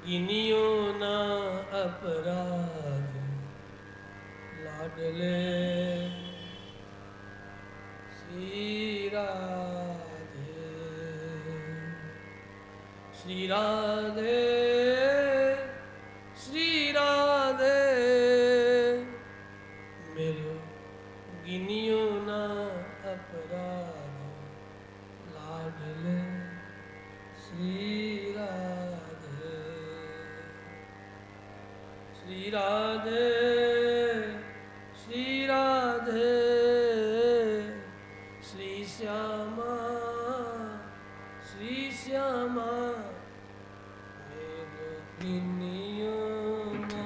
गिनियो ना अपराध लाडले श्री राधे श्री राधे श्री राधे मेरो गिनियो ना अपराध लाडले श्री राधे श्री राधे श्री राधे श्री श्यामा श्री श्यामा मेरो गिनियो ना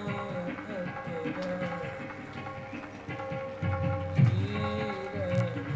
अपराध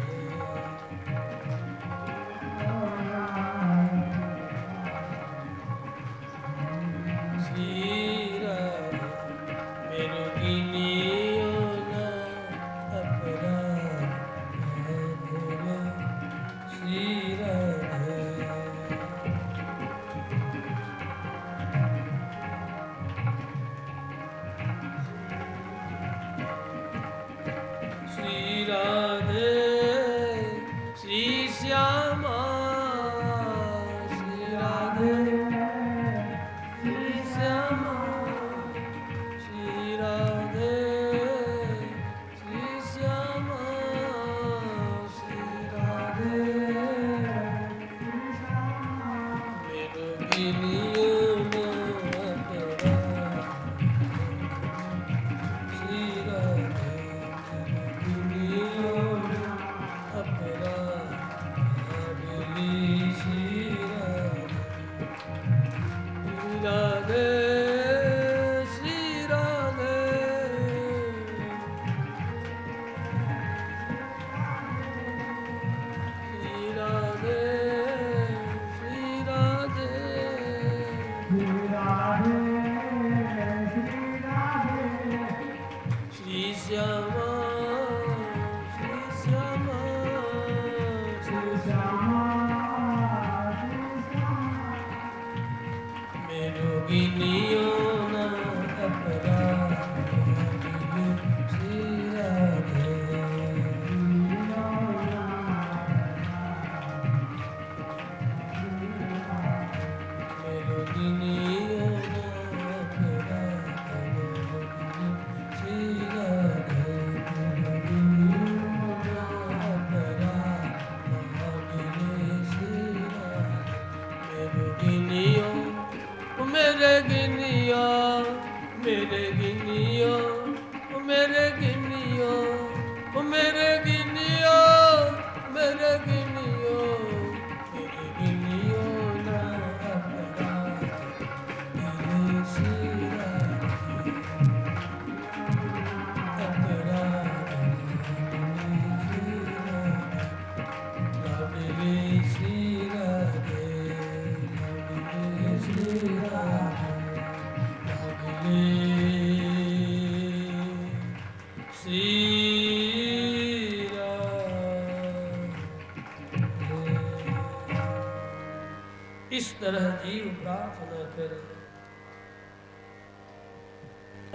इस तरह जीव प्रार्थना करे।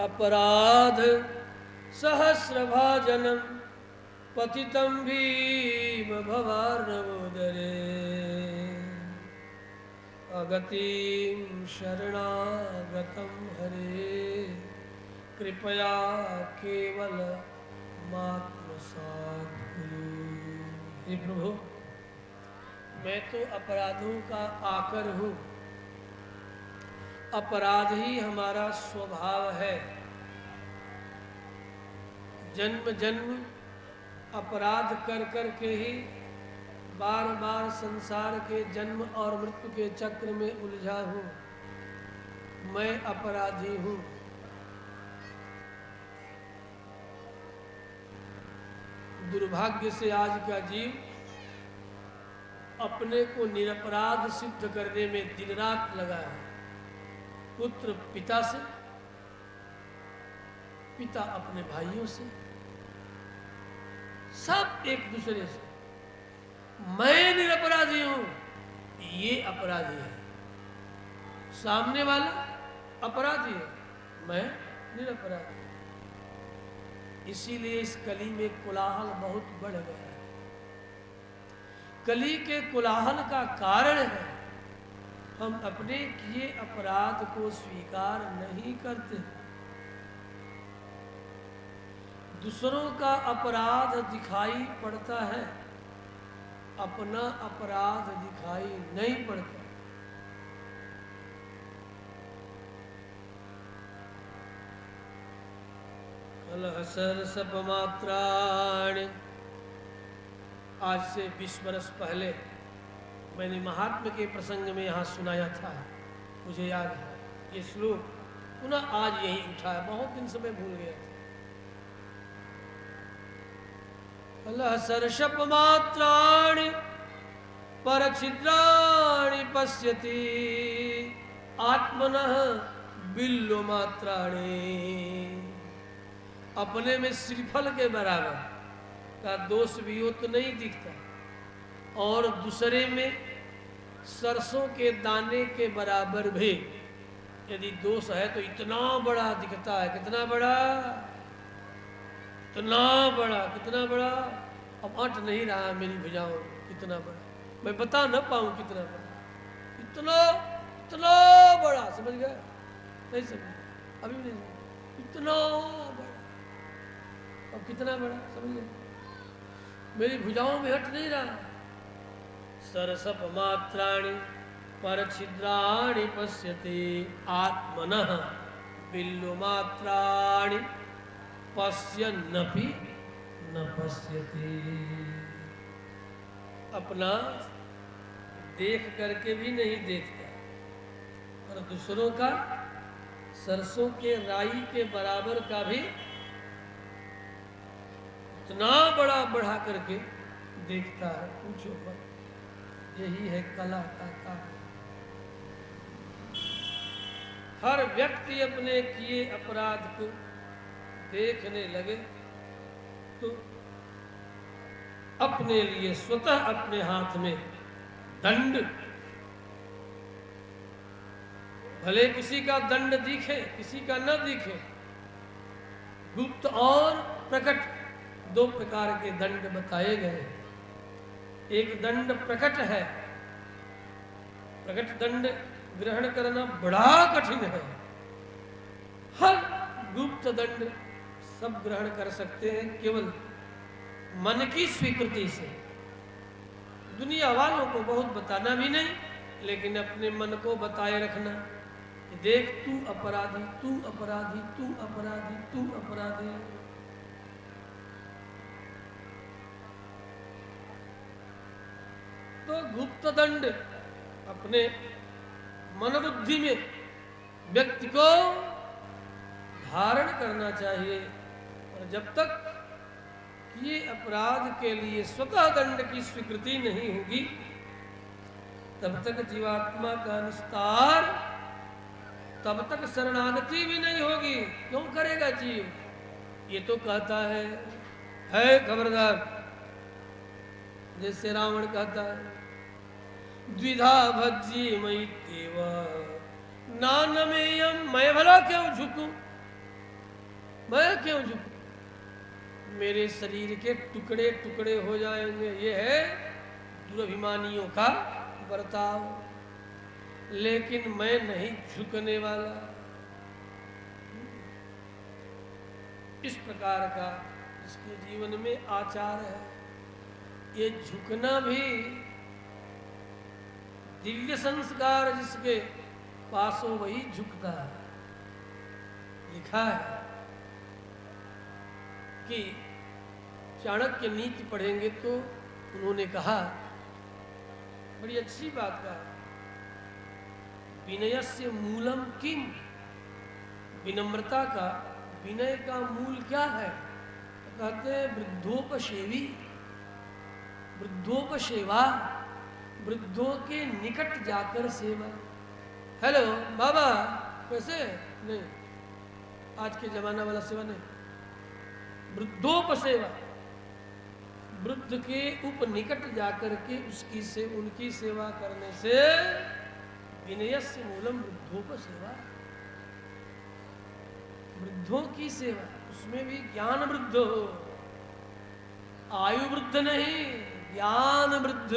अपराध सहस्रभाजनम पतितं भीम भवार्णवोदरे अगतिं शरणागतं हरे कृपया केवल मात्मसात् कुरु। हे प्रभु, मैं तो अपराधों का आकर हूँ, अपराध ही हमारा स्वभाव है। जन्म जन्म अपराध कर कर के ही बार बार संसार के जन्म और मृत्यु के चक्र में उलझा हूँ। मैं अपराधी हूँ। दुर्भाग्य से आज का जीव अपने को निरपराध सिद्ध करने में दिन रात लगा है। पुत्र पिता से, पिता अपने भाइयों से, सब एक दूसरे से। मैं निरपराधी हूं, ये अपराधी है। सामने वाला अपराधी है, मैं निरपराधी। इसीलिए इस कली में कोलाहल बहुत बढ़ गया है। कली के कोलाहल का कारण है हम अपने किए अपराध को स्वीकार नहीं करते। दूसरों का अपराध दिखाई पड़ता है, अपना अपराध दिखाई नहीं पड़ता। कलहसर सपमात्राणि। आज से 20 वर्ष पहले मैंने महात्मा के प्रसंग में यहाँ सुनाया था, मुझे याद है ये श्लोक पुनः आज यही उठा है, बहुत दिन से मैं भूल गया था। कलहसर सपमात्राणि परछिद्राणि पश्यति आत्मनः बिल्वमात्राणि। अपने में श्रीफल के बराबर का दोष भी हो तो नहीं दिखता, और दूसरे में सरसों के दाने के बराबर भी यदि दोष है तो इतना बड़ा दिखता है। कितना बड़ा, इतना बड़ा, कितना बड़ा। अब अट नहीं रहा मेरी भुजाओं, कितना बड़ा मैं बता न पाऊं, कितना बड़ा, इतना इतना बड़ा। समझ गए? नहीं समझ, अभी भी नहीं, इतना बड़ा। अब कितना बड़ा, समझ गए? मेरी भुजाओं में हट नहीं रहा। सरसप मात्राणि परछिद्राणि पश्यति आत्मनः बिल्वमात्राणि पश्यन्नपि न पश्यति। अपना देख करके भी नहीं देखता, और दूसरों का सरसों के राई के बराबर का भी इतना बड़ा बढ़ा करके देखता है। पूछो पर, यही है कला का काम। हर व्यक्ति अपने किए अपराध को देखने लगे तो अपने लिए स्वतः अपने हाथ में दंड, भले किसी का दंड दिखे किसी का न दिखे, गुप्त और प्रकट दो प्रकार के दंड बताए गए। एक दंड प्रकट है, प्रकट दंड ग्रहण करना बड़ा कठिन है। हर गुप्त दंड सब ग्रहण कर सकते हैं केवल मन की स्वीकृति से। दुनिया वालों को बहुत बताना भी नहीं, लेकिन अपने मन को बताए रखना, देख तू अपराधी, तू अपराधी, तू अपराधी, तू अपराधी। तो गुप्त दंड अपने मन बुद्धि में व्यक्ति को धारण करना चाहिए, और जब तक ये अपराध के लिए स्वतः दंड की स्वीकृति नहीं होगी तब तक जीवात्मा का निस्तार, तब तक शरणागति भी नहीं होगी। क्यों करेगा जीव? ये तो कहता है खबरदार, जैसे रावण कहता है द्विधा भज्जी मई देव नानमेयम। मैं भला क्यों झुकूं, मैं क्यों झुकूं? मेरे शरीर के टुकड़े टुकड़े हो जाएंगे। ये है दुर्भिमानियों का बर्ताव, लेकिन मैं नहीं झुकने वाला। इस प्रकार का इसके जीवन में आचार है। ये झुकना भी दिव्य संस्कार जिसके पास हो वही झुकता है। लिखा है कि चाणक्य नीति पढ़ेंगे तो उन्होंने कहा, बड़ी अच्छी बात कहा, विनयस्य मूलम किम। विनम्रता का, विनय का मूल क्या है? तो कहते हैं वृद्धोपसेवी, वृद्धोपसेवा, वृद्धों के निकट जाकर सेवा। हेलो बाबा कैसे? नहीं, आज के जमाना वाला सेवा नहीं, वृद्धोपसेवा। वृद्ध के उपनिकट जाकर के उनकी सेवा करने से विनयस्य मूलम वृद्धोपसेवा। वृद्धों की सेवा, उसमें भी ज्ञान वृद्ध हो, आयु वृद्ध नहीं, ज्ञान वृद्ध।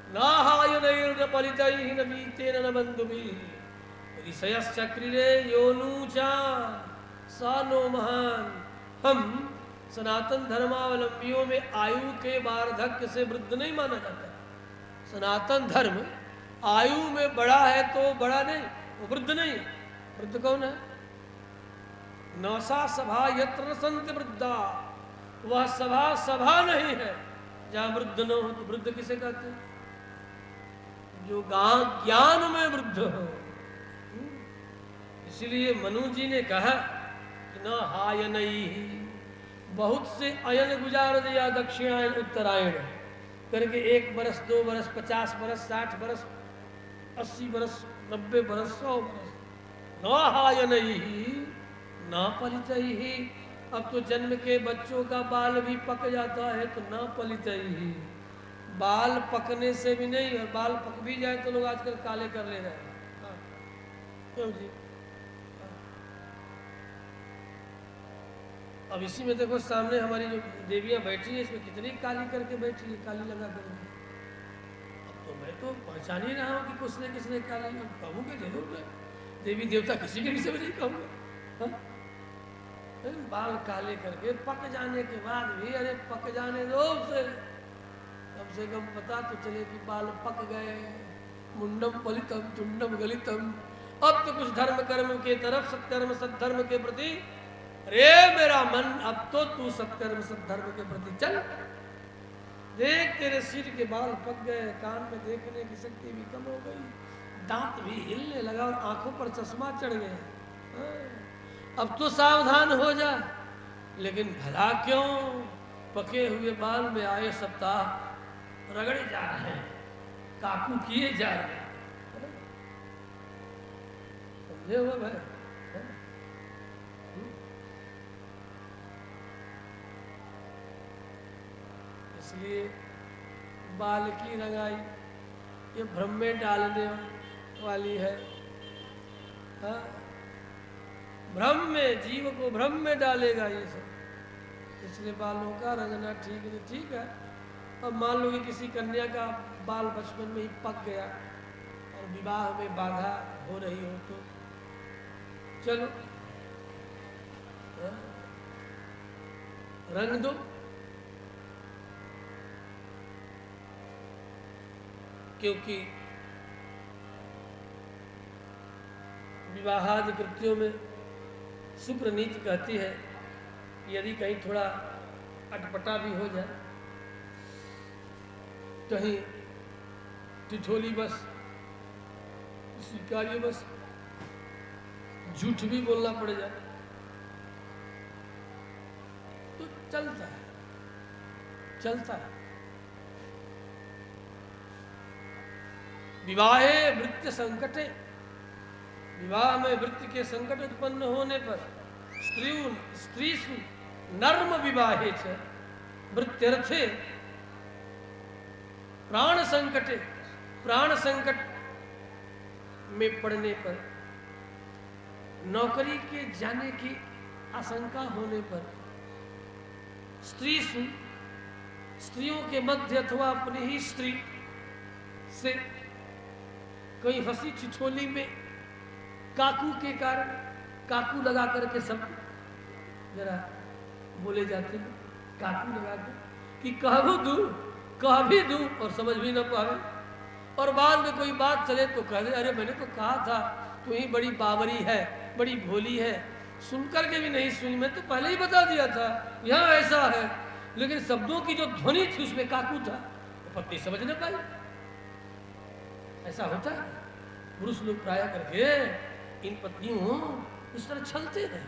न हायनैर्न पलितैः न वीतेन न बन्धुभिः ऋषयश्चक्रिरे योनूचा सा नो महान। हम सनातन धर्मावलंबियों में आयु के वार्धक्य से वृद्ध नहीं माना जाता। सनातन धर्म आयु में बड़ा है तो बड़ा नहीं, वो वृद्ध नहीं। वृद्ध कौन है? नौसा सभा यत्र संत वृद्धा, वह सभा सभा नहीं है जहां वृद्ध न हो। तो वृद्ध किसे कहते हैं? जो ज्ञान में वृद्ध हो। इसलिए मनु जी ने कहा कि न हायनैहि, बहुत से अयन गुजार दिया दक्षिणायन उत्तरायण करके 1 बरस 2 बरस 50 बरस 60 बरस 80 बरस 90 बरस 100 बरस। न हायनैहि न पलितैहि, अब तो जन्म के बच्चों का बाल भी पक जाता है तो न पलितैहि, बाल पकने से भी नहीं, और बाल पक भी जाए तो लोग आजकल काले कर ले रहे हैं। क्यों जी? अब इसी में देखो सामने हमारी जो देवियां बैठी है, इसमें कितनी काली करके बैठी है, काली लगा कर। अब तो मैं तो पहचान ही रहा हूँ कि किसने काली, कहूँगा जरूर मैं, देवी देवता किसी के विषय में नहीं कहूँगा। बाल काले करके पक जाने के बाद भी, अरे पक जाने दो उसे, कम से कम पता तो चले कि बाल पक गए। मुंडम पलितम तुंडम गलितम। अब तो कुछ धर्म कर्म के तरफ, सत्कर्म सद्धर्म के प्रति, अरे मेरा मन अब तो तू सत्कर्म सद्धर्म के प्रति चल। देख तेरे सिर के बाल पक गए, कान में देखने की शक्ति भी कम हो गई, दांत भी हिलने लगा और आंखों पर चश्मा चढ़ गया। अब तो सावधान हो जा। लेकिन भला क्यों? पके हुए बाल में आए सप्ताह रगड़े जा रहे हैं, काकू किए जा रहे हैं। समझे हो भाई? इसलिए बाल की रंगाई ये भ्रम में डालने वाली है। हाँ, भ्रम में, जीव को भ्रम में डालेगा ये सब। इसलिए बालों का रंगना ठीक नहीं। ठीक है, अब मान लो कि किसी कन्या का बाल बचपन में ही पक गया और विवाह में बाधा हो रही हो तो चलो रंग दो। क्योंकि विवाहादि कृत्यों में शुक्र नीति कहती है यदि कहीं थोड़ा अटपटा भी हो जाए, कहीं ठिठोली बस, स्वीकार्य बस झूठ भी बोलना पड़ जाए तो चलता है, चलता है। विवाहे वृत्ति संकटे, विवाह में वृत्ति के संकट उत्पन्न होने पर स्त्रीसु नर्म विवाहे च वृत्त्यर्थे प्राण संकटे, प्राण संकट में पड़ने पर, नौकरी के जाने की आशंका होने पर स्त्रीसु, स्त्रियों के मध्य अथवा अपनी ही स्त्री से कहीं हंसी ठिठोली में काकू के कारण, काकू लगा करके सब जरा बोले जाते हैं, काकू लगा कर कि कह भी दूं और समझ भी ना पावे, और बाद में कोई बात चले तो कह दे अरे मैंने तो कहा था तू ही बड़ी बावरी है, बड़ी भोली है, सुनकर के भी नहीं सुनी, मैं तो पहले ही बता दिया था यहाँ ऐसा है। लेकिन शब्दों की जो ध्वनि थी उसमें काकू था, तो पत्नी समझ न पाई। ऐसा होता है, पुरुष लोग प्राय करके इन पत्नियों इस तरह छलते हैं।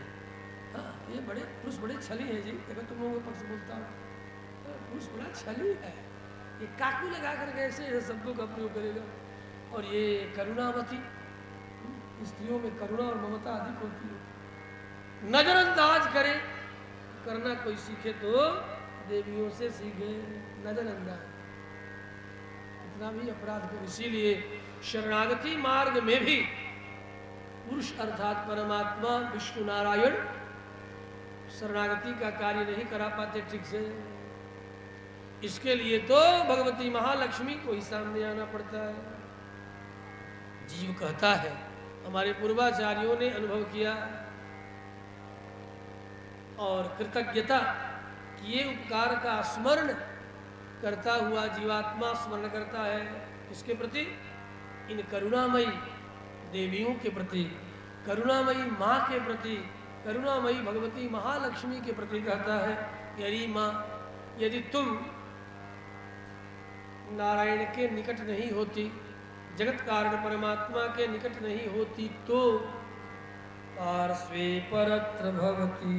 हाँ, ये बड़े पुरुष बड़े छली है जी, देखो तुम लोगों के पक्ष बोलता हूँ, पुरुष बड़ा छली है, ये काकू लगा करके ऐसे शब्दों का प्रयोग करेगा। और ये करुणावती, स्त्रियों में करुणा और ममता अधिक होती है। नजरअंदाज करे, करना कोई सीखे तो देवियों से सीखे, नजरअंदाज इतना भी अपराध को। इसीलिए शरणागति मार्ग में भी पुरुष अर्थात परमात्मा विष्णु नारायण शरणागति का कार्य नहीं करा पाते ठीक से। इसके लिए तो भगवती महालक्ष्मी को ही सामने आना पड़ता है। जीव कहता है, हमारे पूर्वाचार्यों ने अनुभव किया और कृतज्ञता किए उपकार का स्मरण करता हुआ जीवात्मा स्मरण करता है। इसके प्रति, इन करुणामयी देवियों के प्रति, करुणामयी माँ के प्रति, करुणामयी भगवती महालक्ष्मी के प्रति कहता है, यदि माँ, यदि तुम नारायण के निकट नहीं होती, जगत कारण परमात्मा के निकट नहीं होती तो पार्श्वे परत्र भवती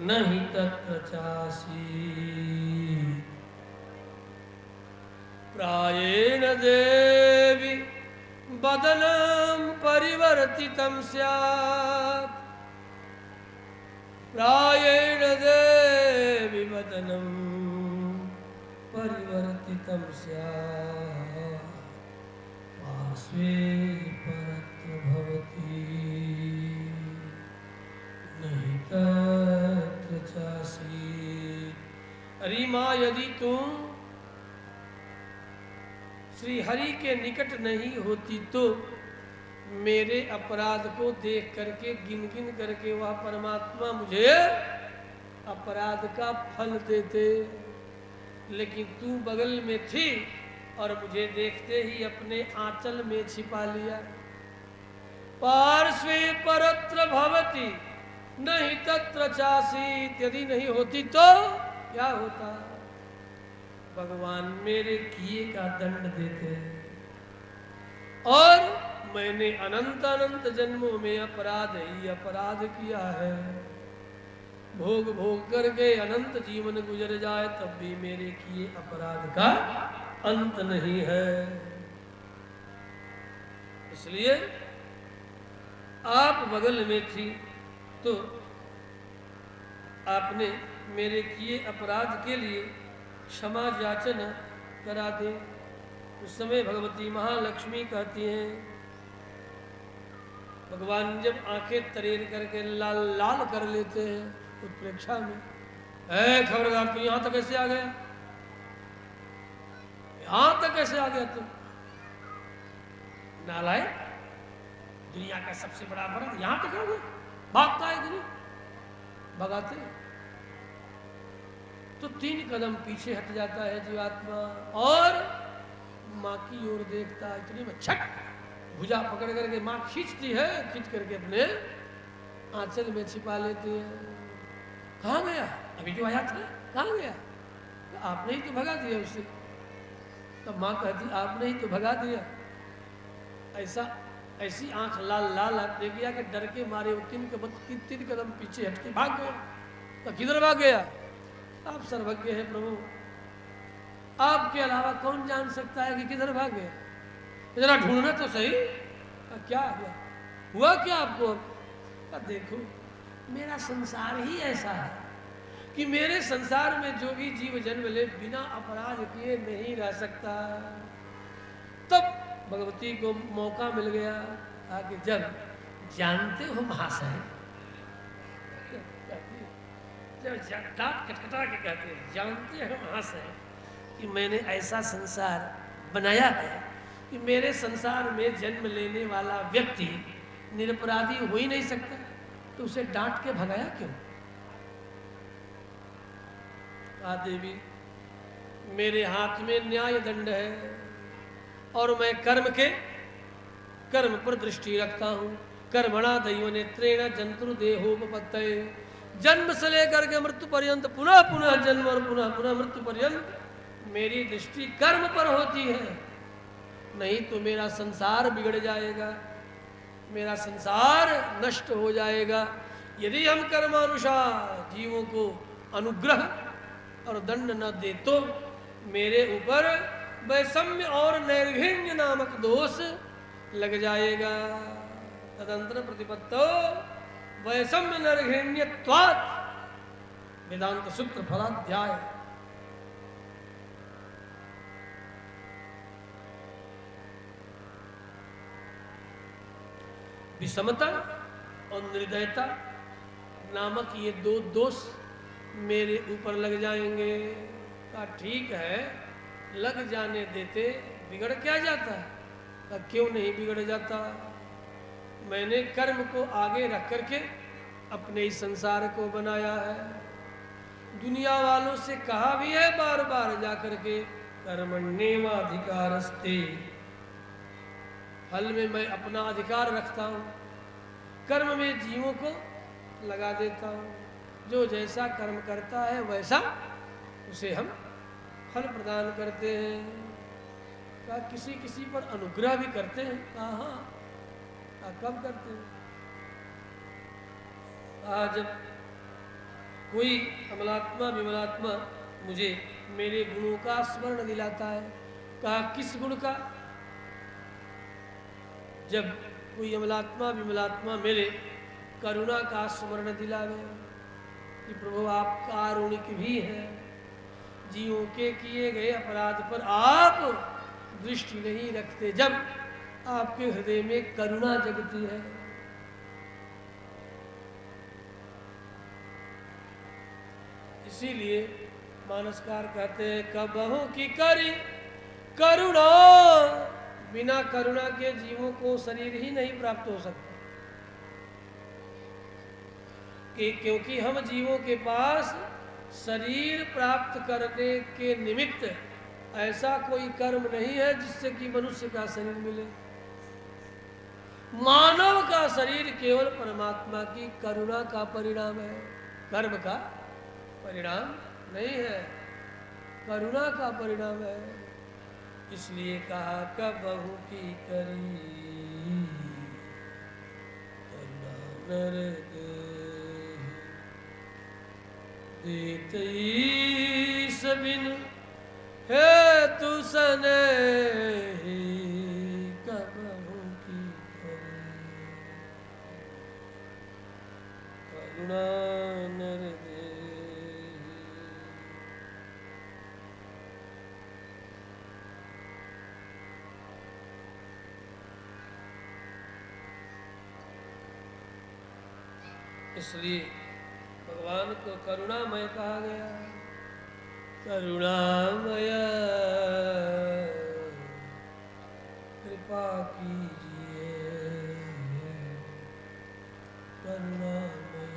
नहीं तत्र चासी प्रायेण देवी बदनं परिवर्तितं स्यात् प्रायेण देवी बदनं परिवर्तितं स्यात् पार्श्वे परत्र भवति नहीं तत्र चासी। अरे माँ, यदि तुम श्री हरि के निकट नहीं होती तो मेरे अपराध को देख करके, गिन गिन करके वह परमात्मा मुझे अपराध का फल देते। लेकिन तू बगल में थी और मुझे देखते ही अपने आंचल में छिपा लिया। पार्श्वे परत्र भवति नहीं तत्र चासीत, यदि नहीं होती तो क्या होता? भगवान मेरे किए का दंड देते और मैंने अनंत अनंत जन्मों में अपराध ही अपराध किया है। भोग भोग करके अनंत जीवन गुजर जाए तब भी मेरे किए अपराध का अंत नहीं है। इसलिए आप बगल में थी तो आपने मेरे किए अपराध के लिए क्षमा याचना करा दे। उस समय भगवती महालक्ष्मी कहती हैं, भगवान जब आंखें तरेर करके लाल लाल कर लेते हैं उत्प्रेक्षा में, खबरदार तू यहां तक कैसे आ गया, यहां तक कैसे आ गया तू नालायक, दुनिया का सबसे बड़ा अपराध यहां तक आ गया, भागता है इधर भगाते तो 3 कदम पीछे हट जाता है जीवात्मा और माँ की ओर देखता है। इतनी में छट भुजा पकड़ करके माँ खींचती है, खींच करके अपने आंचल में छिपा लेती है। कहाँ गया, अभी जो आया था कहाँ गया? तो आपने ही तो भगा दिया उसे। तब माँ कहती आपने ही तो भगा दिया। ऐसी आंख लाल लाल आपने किया कि डर के मारे वो 3 कदम पीछे हट के भाग गया। तो किधर भाग गया? आप सर्वज्ञ हैं प्रभु, आपके अलावा कौन जान सकता है कि किधर भाग गया? जरा ढूंढना तो सही। क्या हुआ क्या आपको? देखो मेरा संसार ही ऐसा है कि मेरे संसार में जो भी जीव जन्म ले बिना अपराध किए नहीं रह सकता। तब भगवती को मौका मिल गया आगे, जब जानते हो महाशय, जब डांट खटखटा के कहते हैं जानते हो महाशय कि मैंने ऐसा संसार बनाया है कि मेरे संसार में जन्म लेने वाला व्यक्ति निरपराधी हो ही नहीं सकता, तो उसे डांट के भगाया क्यों? देवी मेरे हाथ में न्याय दंड है और मैं कर्म पर दृष्टि रखता हूँ। कर्मणा दैव नेत्रेण जंतु देहोपपत्तये, जन्म से लेकर के मृत्यु पर्यंत पुनः पुनः जन्म और पुनः पुनः मृत्यु पर्यंत मेरी दृष्टि कर्म पर होती है। नहीं तो मेरा संसार बिगड़ जाएगा, मेरा संसार नष्ट हो जाएगा। यदि हम कर्मानुसार जीवों को अनुग्रह और दंड न दे तो मेरे ऊपर वैषम्य और नैर्घण्य नामक दोष लग जाएगा। तदंतर प्रतिपत्तो वैषम्य नैर्घण्यत्वात्, वेदांत सूत्र फलाध्याय। विषमता और निर्दयता नामक ये दो दोष मेरे ऊपर लग जाएंगे। कहा ठीक है, लग जाने देते, बिगड़ क्या जाता है? कहा क्यों नहीं बिगड़ जाता? मैंने कर्म को आगे रख करके अपने इस संसार को बनाया है। दुनिया वालों से कहा भी है बार बार जाकर के, कर्मण्येवाधिकारस्ते, फल में मैं अपना अधिकार रखता हूँ, कर्म में जीवों को लगा देता हूँ। जो जैसा कर्म करता है वैसा उसे हम फल प्रदान करते हैं। कहा किसी किसी पर अनुग्रह भी करते हैं? कहा हाँ। कब करते हैं? जब कोई अमलात्मा विमलात्मा मुझे मेरे गुणों का स्मरण दिलाता है। कहा किस गुण का? जब कोई अमलात्मा विमलात्मा मेरे करुणा का स्मरण दिलावे कि प्रभु आप कारुणिक भी हैं, जीवों के किए गए अपराध पर आप दृष्टि नहीं रखते, जब आपके हृदय में करुणा जगती है। इसीलिए मानसकार कहते हैं, कबहु की करी करुणा, बिना करुणा के जीवों को शरीर ही नहीं प्राप्त हो सकता। क्योंकि हम जीवों के पास शरीर प्राप्त करने के निमित्त ऐसा कोई कर्म नहीं है जिससे कि मनुष्य का शरीर मिले। मानव का शरीर केवल परमात्मा की करुणा का परिणाम है, कर्म का परिणाम नहीं है, करुणा का परिणाम है। इसलिए कहा कबहु की करी करुणा नर देते सबिन है तु सने, कबहु की करी करुणा नर दे। इसलिए भगवान को करुणामय कहा गया। करुणामय कृपा कीजिए, करुणामय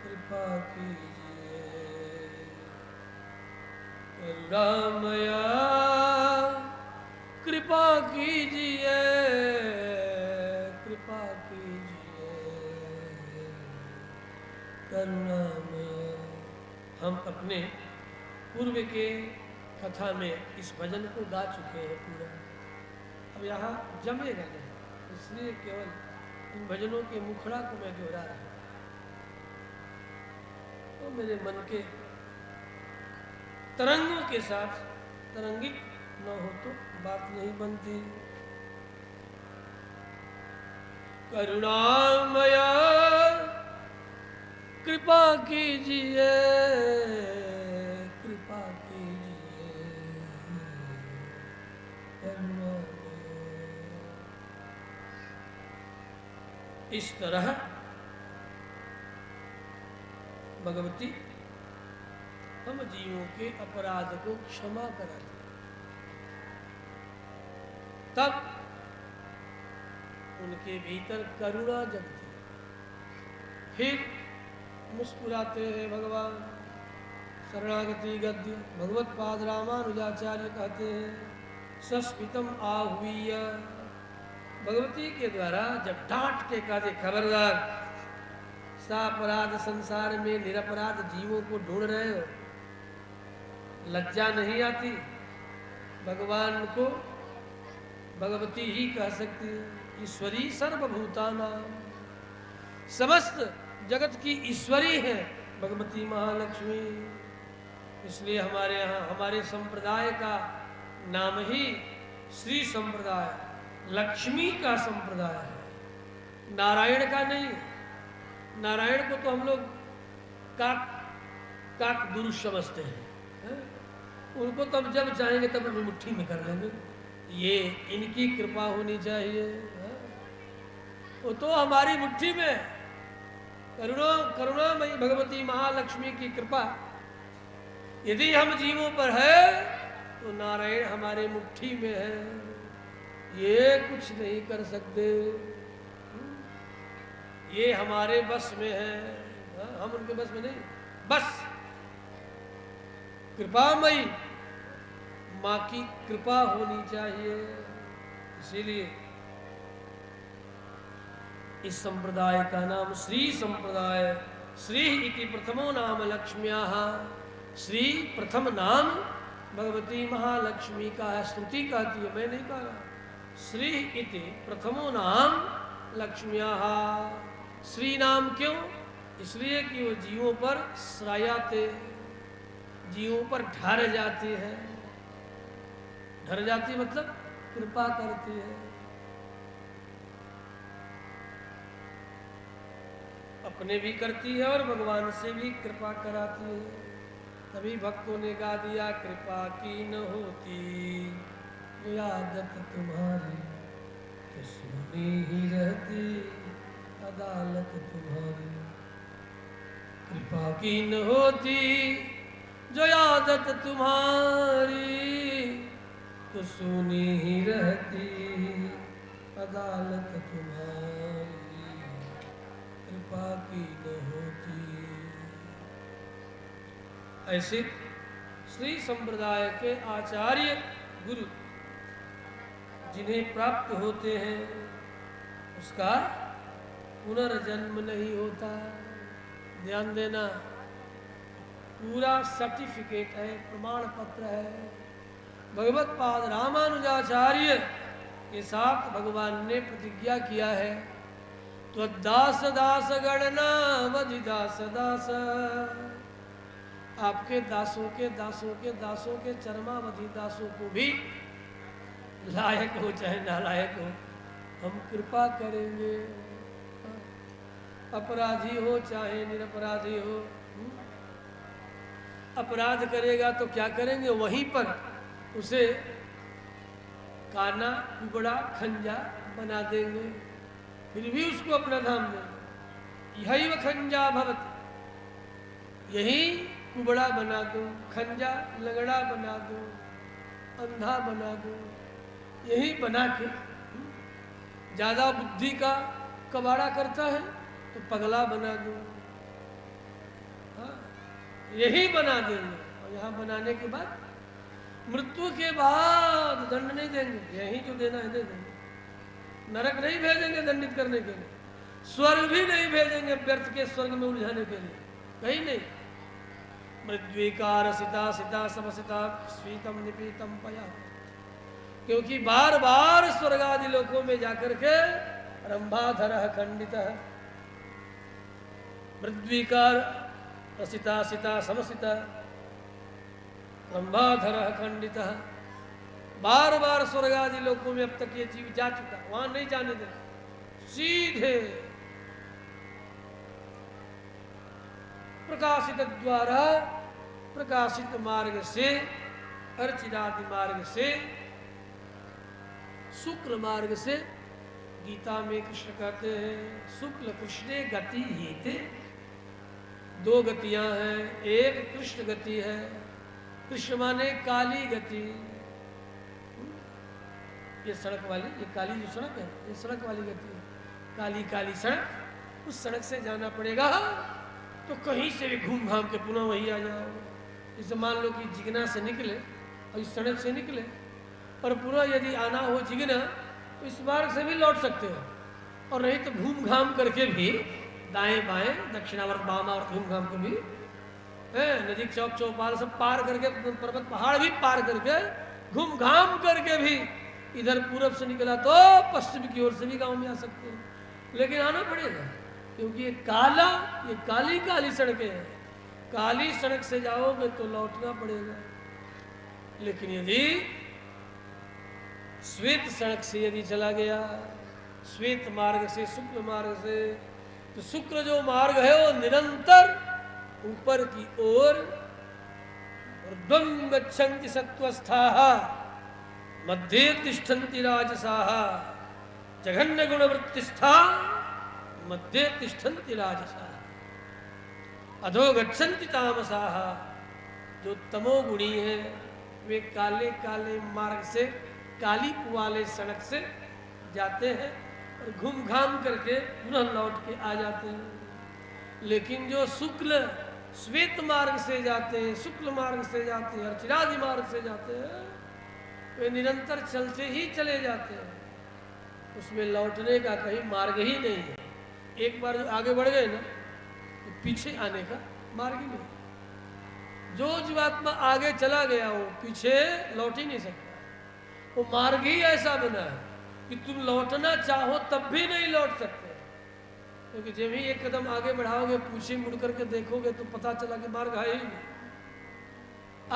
कृपा कीजिए, करुणामय कृपा कीजिए, कृपा कीजिए, करुणामय। हम अपने पूर्व के कथा में इस भजन को गा चुके हैं पूरा, अब यहाँ जमेगा नहीं, इसलिए केवल इन भजनों के मुखड़ा को मैं दोहरा रहा हूँ। तो मेरे मन के तरंगों के साथ तरंगित न हो तो बात नहीं बनती। करुणामय कृपा कीजिए, कृपा कीजिए, करुणामय। इस तरह भगवती हम जीवों के अपराध को क्षमा कराती, तब उनके भीतर करुणा जगती, फिर मुस्कुराते हैं भगवान। शरणागति गद्य भगवत पाद रामानुजाचार्य कहते हैं, सस्मितम आहूय। भगवती के द्वारा जब डांट के कहते खबरदार, सापराध संसार में निरपराध जीवों को ढूंढ रहे हो, लज्जा नहीं आती? भगवान को भगवती ही कह सकती है। ईश्वरी सर्वभूतानां, समस्त जगत की ईश्वरी है भगवती महालक्ष्मी। इसलिए हमारे यहाँ हमारे संप्रदाय का नाम ही श्री संप्रदाय, लक्ष्मी का संप्रदाय है, नारायण का नहीं। नारायण को तो हम लोग काक दुरुष समझते हैं, उनको तब जब चाहेंगे तब अपनी मुट्ठी में कर लेंगे, ये इनकी कृपा होनी चाहिए। वो तो हमारी मुट्ठी में है। करुणामयी भगवती महालक्ष्मी की कृपा यदि हम जीवों पर है तो नारायण हमारे मुट्ठी में है, ये कुछ नहीं कर सकते, ये हमारे बस में है, हम उनके बस में नहीं। बस कृपामयी माँ की कृपा होनी चाहिए। इसीलिए इस संप्रदाय का नाम श्री संप्रदाय। श्री इति प्रथमो नाम लक्ष्म्याः। श्री प्रथम नाम भगवती महालक्ष्मी का है। स्तुति कहती है, मैं नहीं कह रहा। श्री इति प्रथमो नाम लक्ष्म्याः। श्री नाम क्यों? इसलिए कि वो जीवों पर श्रायाते, जीवों पर ढर जाती है। ढर जाती मतलब कृपा करती है। अपने भी करती है और भगवान से भी कृपा कराती है। तभी भक्तों ने गा दिया, कृपा की न होती ये आदत तुम्हारी तो सुनी ही रहती अदालत तुम्हारी। कृपा की न होती जो आदत तुम्हारी तो सुनी ही रहती अदालत तुम्हारी। कृपा की न होती। ऐसे श्री संप्रदाय के आचार्य गुरु जिन्हें प्राप्त होते हैं उसका पुनर्जन्म नहीं होता। ध्यान देना, पूरा सर्टिफिकेट है, प्रमाण पत्र है। भगवत पाद रामानुजाचार्य के साथ भगवान ने प्रतिज्ञा किया है, तो दास दास गणना वधि दास दास। आपके दासों के दासों के दासों के चरमावधि दासों को भी लायक हो चाहे नालायक हो हम कृपा करेंगे। अपराधी हो चाहे निरपराधी हो, अपराध करेगा तो क्या करेंगे, वहीं पर उसे काना कुबड़ा खंजा बना देंगे, फिर भी उसको अपना धाम देंगे। यही वह खंजा भवत, यही कुबड़ा बना दूं, खंजा लगड़ा बना दूं, अंधा बना दूं, यही बना के ज्यादा बुद्धि का कबाड़ा करता है तो पगला बना दूं, यही बना देंगे। और यहाँ बनाने के बाद मृत्यु के बाद दंड नहीं देंगे, यही जो देना है दे देंगे। नरक नहीं भेजेंगे दंडित करने के लिए, स्वर्ग भी नहीं भेजेंगे व्यर्थ के स्वर्ग में उलझाने के लिए, कहीं नहीं। मृद्विकार सिता सिता समसिता स्वीतम निपीतम पया, क्योंकि बार बार स्वर्ग आदि लोकों में जाकर के रंभाधर खंडित, मृद्विकार रसिता सिता समसिता रंभाधर खंडित, बार बार स्वर्ग आदि लोकों में अब तक ये जीव जा चुका, वहां नहीं जाने दे, सीधे प्रकाशित द्वारा प्रकाशित मार्ग से, अर्चिरादि मार्ग से, शुक्ल मार्ग से, गीता में कृष्ण कहते हैं शुक्ल कृष्णे गति हेते। दो गतियां हैं, एक कृष्ण गति है, कृष्ण माने काली गति, ये सड़क वाली, ये काली जो सड़क है ये सड़क वाली गति है, काली काली सड़क, उस सड़क से जाना पड़ेगा तो कहीं से भी घूम घाम के पुनः वही आ जाओ। जैसे मान लो कि जिगना से निकले और इस सड़क से निकले और पुनः यदि आना हो जिगना तो इस मार्ग से भी लौट सकते हो, और नहीं तो घूम घाम करके भी दाएं बाएं दक्षिणावर्त बामावर्त घूम घाम के भी नजीक चौक चौपाल सब पार करके, पर्वत पहाड़ भी पार करके घूम घाम करके भी इधर पूरब से निकला तो पश्चिम की ओर से भी गांव में आ सकते हैं, लेकिन आना पड़ेगा क्योंकि ये काला, ये काली काली सड़कें हैं, काली सड़क से जाओगे तो लौटना पड़ेगा। लेकिन यदि श्वेत सड़क से यदि चला गया, श्वेत मार्ग से, शुक्ल मार्ग से, तो शुक्र जो मार्ग है वो निरंतर ऊपर की ओर ऊर्ध्वं गच्छन्ति सत्वस्थाः, मध्ये तिष्ठन्ति राजसाः जघन्य गुणवृत्तिस्था मध्ये तिष्ठन्ति राजसाः अधो गच्छन्ति तामसाः। जो तमोगुणी है वे काले काले मार्ग से, काली वाले सड़क से जाते हैं और घूम घाम करके पुनः लौट के आ जाते हैं। लेकिन जो शुक्ल श्वेत मार्ग से जाते हैं, शुक्ल मार्ग से जाते हैं, अर्चिरादि मार्ग से जाते हैं, वे निरंतर चलते ही चले जाते हैं। उसमें लौटने का कहीं मार्ग ही नहीं है। एक बार जो आगे बढ़ गए ना तो पीछे आने का मार्ग ही नहीं। जो जीवात्मा आगे चला गया वो पीछे लौट ही नहीं सकता। वो मार्ग ही ऐसा बना है कि तुम लौटना चाहो तब भी नहीं लौट सकते, क्योंकि जब ही एक कदम आगे बढ़ाओगे पीछे मुड़ करके देखोगे तो पता चला कि मार्ग है ही नहीं।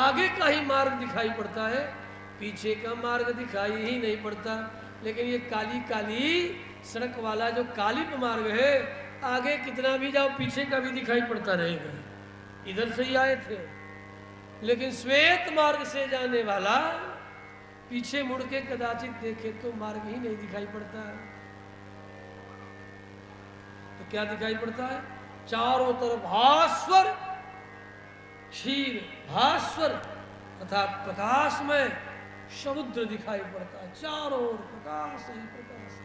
आगे का ही मार्ग दिखाई पड़ता है, पीछे का मार्ग दिखाई ही नहीं पड़ता। लेकिन ये काली काली सड़क वाला जो कालिप मार्ग है, आगे कितना भी जाओ पीछे का भी दिखाई पड़ता रहेगा। इधर से ही आए थे, लेकिन श्वेत मार्ग से जाने वाला पीछे मुड़ के कदाचित देखे तो मार्ग ही नहीं दिखाई पड़ता है। तो क्या दिखाई पड़ता है? चारों तरफ भास्वर, क्षीर भास्वर अर्थात प्रकाश में समुद्र दिखाई पड़ता है। चारों ओर प्रकाश ही प्रकाश।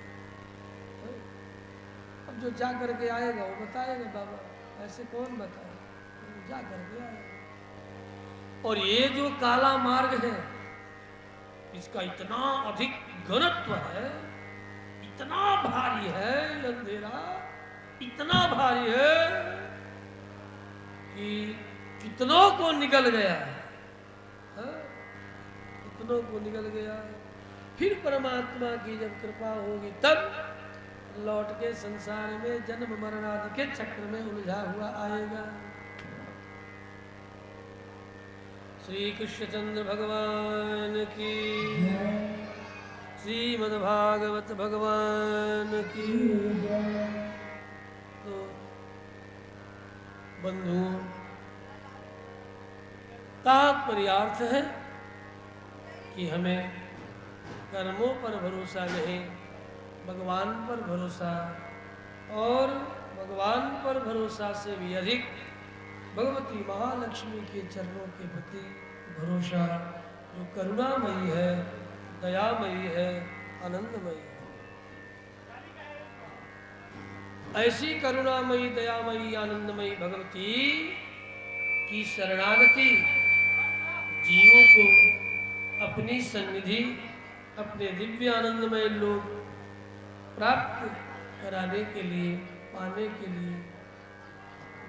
अब जो जा करके आएगा वो बताएगा बाबा, ऐसे कौन बताए, जा करके आएगा। और ये जो काला मार्ग है इसका इतना अधिक घनत्व है, इतना भारी है, अंधेरा इतना भारी है कि कितनों को निकल गया है, कितनों को निकल गया है। फिर परमात्मा की जब कृपा होगी तब लौट के संसार में जन्म मरण आदि के चक्र में उलझा हुआ आएगा। श्री कृष्णचंद्र भगवान की, श्रीमद्भागवत भगवान की। तो बंधुओं, तात्पर्यार्थ है कि हमें कर्मों पर भरोसा नहीं, भगवान पर भरोसा, और भगवान पर भरोसा से भी अधिक भगवती महालक्ष्मी के चरणों के प्रति भरोसा, जो करुणामयी है, दयामयी है, आनंदमयी है। ऐसी करुणामयी, दयामयी, आनंदमयी भगवती की शरणागति जीवों को अपनी सन्निधि, अपने दिव्य आनंदमय लोक प्राप्त कराने के लिए, पाने के लिए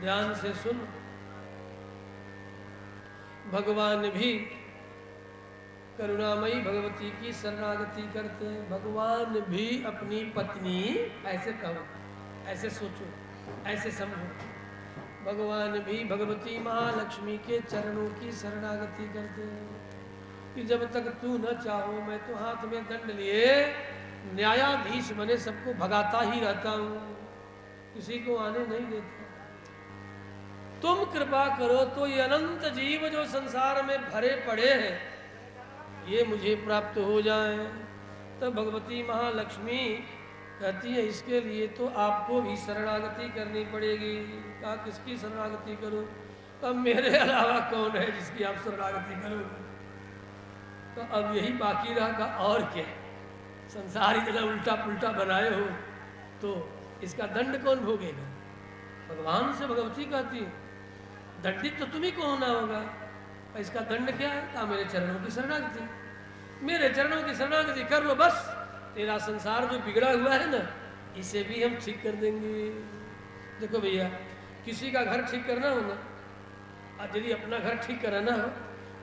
ध्यान से सुन। भगवान भी करुणामयी भगवती की शरणागति करते हैं। भगवान भी अपनी पत्नी, ऐसे कहो, ऐसे सोचो, ऐसे समझो, भगवान भी भगवती महालक्ष्मी के चरणों की शरणागति करते हैं कि जब तक तू न चाहो मैं तो हाथ में दंड लिए न्यायाधीश बने सबको भगाता ही रहता हूँ, किसी को आने नहीं देता। तुम कृपा करो तो ये अनंत जीव जो संसार में भरे पड़े हैं ये मुझे प्राप्त हो जाए। तब भगवती महालक्ष्मी कहती है इसके लिए तो आपको भी शरणागति करनी पड़ेगी। कहा किसकी शरणागति करो? तब मेरे अलावा कौन है जिसकी आप शरणागति करोगे? तो अब यही बाकी रहा। का और क्या, संसार इतना उल्टा पुल्टा बनाए हो तो इसका दंड कौन भोगेगा? भगवान से भगवती कहती दंडित तो तुम्ही को होना होगा, इसका दंड क्या है? कहा मेरे चरणों की शरणागति, मेरे चरणों की शरणागति कर लो, बस तेरा संसार जो बिगड़ा हुआ है ना इसे भी हम ठीक कर देंगे। देखो भैया, किसी का घर ठीक करना हो ना, और यदि अपना घर ठीक कराना हो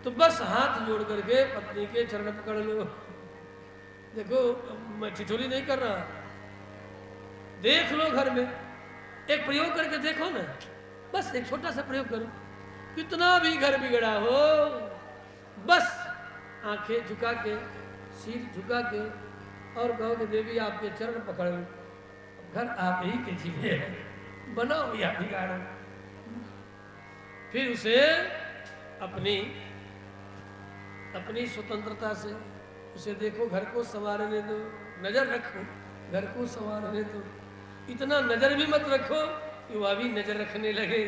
तो बस हाथ जोड़ करके पत्नी के चरण पकड़ लो। देखो मैं ठिठोली नहीं कर रहा, देख लो घर में, एक प्रयोग करके देखो ना, बस एक छोटा सा प्रयोग करो। कितना भी घर बिगड़ा हो, बस आंखें झुका के, सिर झुका के और कहो कि देवी आपके चरण पकड़ लो, घर आप ही के जिम्मे है, बनाओ या बिगाड़ो। फिर उसे अपनी स्वतंत्रता से उसे देखो घर को संवारने दो, नजर रखो घर को संवारने दो। इतना नजर भी मत रखो कि वह भी नजर रखने लगे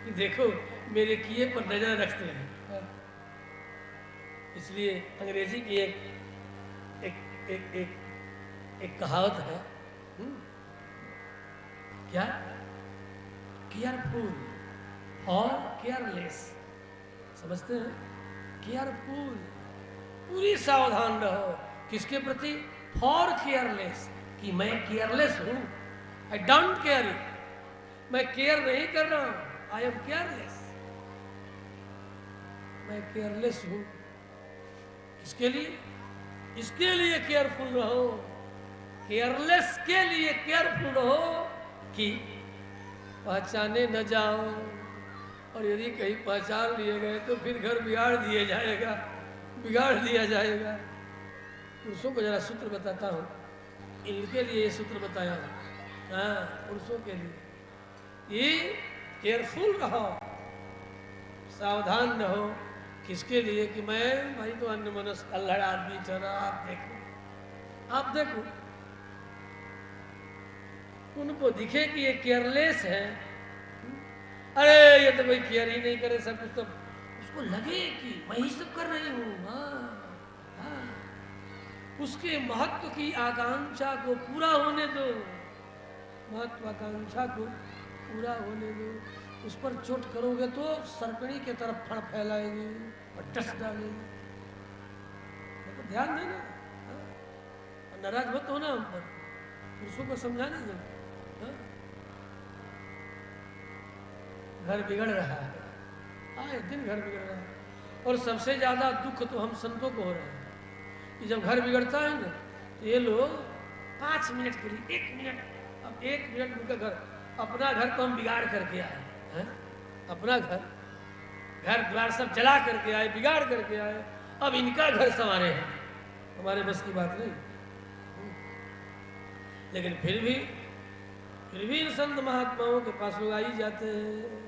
कि देखो मेरे किए पर नजर रखते हैं। इसलिए अंग्रेजी की एक एक एक एक, एक कहावत है, क्या, केयरफुल और केयरलेस। समझते हैं? केयरफुल, पूरी सावधान रहो। किसके प्रति? फॉर केयरलेस, कि मैं केयरलेस हूं, आई डोंट केयर इट, मैं केयर नहीं कर रहा हूं, आई एम केयरलेस, मैं केयरलेस हूं। इसके लिए, इसके लिए केयरफुल रहो, केयरलेस के लिए केयरफुल रहो कि पहचाने न जाओ, और यदि कहीं पहचान लिए गए तो फिर घर बिगाड़ दिया जाएगा, बिगाड़ दिया जाएगा। पुरुषों को जरा सूत्र बताता हूँ, इनके लिए ये सूत्र बताया हूँ, हाँ, पुरुषों के लिए ये केयरफुल रहो, सावधान रहो। किसके लिए? कि मैं भाई तो अन्य मनस्क अल्हड़ आदमी चला, आप देखो, आप देखो, उनको दिखे कि ये केयरलेस है, अरे ये तो कोई केयर ही नहीं करे, सब कुछ तो उसको लगे कि मैं ही सब कर रही हूँ। हाँ, उसके महत्व की आकांक्षा को पूरा होने दो, महत्वाकांक्षा को पूरा होने दो। उस पर चोट करोगे तो सरकड़ी के तरफ फड़ फैलाएगी और डस डालेगी। तो ध्यान देना, नाराज मत होना हम पर, पुरुषों को समझाने दो। घर बिगड़ रहा है, आए दिन घर बिगड़ रहा है, और सबसे ज्यादा दुख तो हम संतों को हो रहा है कि जब घर बिगड़ता है ना, तो ये लोग 5 मिनट के लिए, 1 मिनट, अब 1 मिनट उनका घर, अपना घर तो हम बिगाड़ करके आए हैं, अपना घर, घर द्वार सब जला करके आए, बिगाड़ करके आए, अब इनका घर संवारे हैं, हमारे बस की बात नहीं। लेकिन फिर भी इन संत महात्माओं के पास लोग आ ही जाते हैं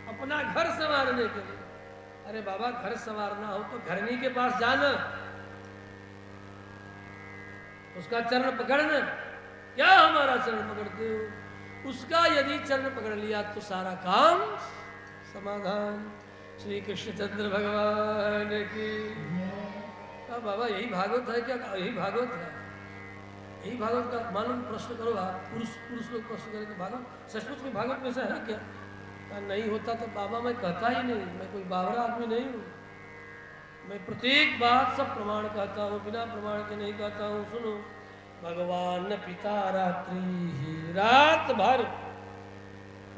अपना घर संवारने के लिए। अरे बाबा, घर संवारना हो तो घरनी के पास जाना, उसका चरण पकड़ना। क्या हमारा चरण पकड़ते हो? उसका यदि चरण पकड़ लिया तो सारा काम समाधान। श्री कृष्णचंद्र भगवान की। क्या बाबा यही भागवत है क्या? यही भागवत है, यही भागवत का मालूम। प्रश्न करो आप, पुरुष लोग प्रश्न करें तो भागवत सचमुच में भागवत में से है क्या? नहीं होता तो बाबा मैं कहता ही नहीं, मैं कोई बावरा आदमी नहीं हूँ, मैं प्रत्येक बात सब प्रमाण कहता हूँ, बिना प्रमाण के नहीं कहता हूँ। सुनो, भगवान पिता रात्रि ही, रात भर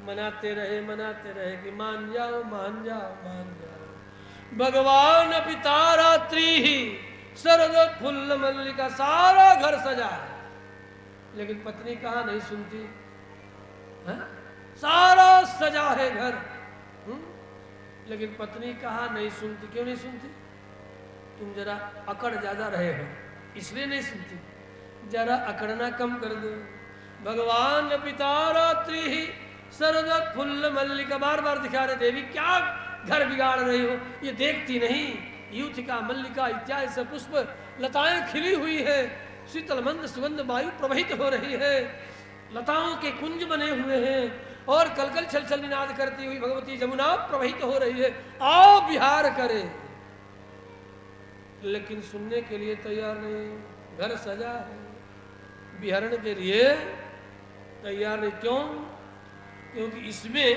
मनाते रहे कि मान जाओ मान जाओ मान जाओ। भगवान पिता रात्रि ही, सरद फुल्ल मल्लिका, सारा घर सजा है, लेकिन पत्नी कहाँ नहीं सुनती है? सारा सजा है घर, लेकिन पत्नी कहाँ नहीं सुनती। क्यों नहीं सुनती? तुम जरा अकड़ ज्यादा रहे हो इसलिए नहीं सुनती, जरा अकड़ना कम कर दो। भगवान पिता रात्रि ही, सरद फुल्ल मल्लिका, बार बार दिखा रहे, देवी क्या घर बिगाड़ रही हो, ये देखती नहीं? यूथिका मल्लिका इत्यादि से पुष्प लताएं खिली हुई है, शीतल मंद सुगंध वायु प्रवहित हो रही है, लताओं के कुंज बने हुए हैं, और कलकल छल छल निनाद करती हुई भगवती जमुना प्रवहित हो रही है, आओ विहार करे। लेकिन सुनने के लिए तैयार नहीं। घर सजा है, विहरण के लिए तैयार नहीं। क्यों? क्योंकि इसमें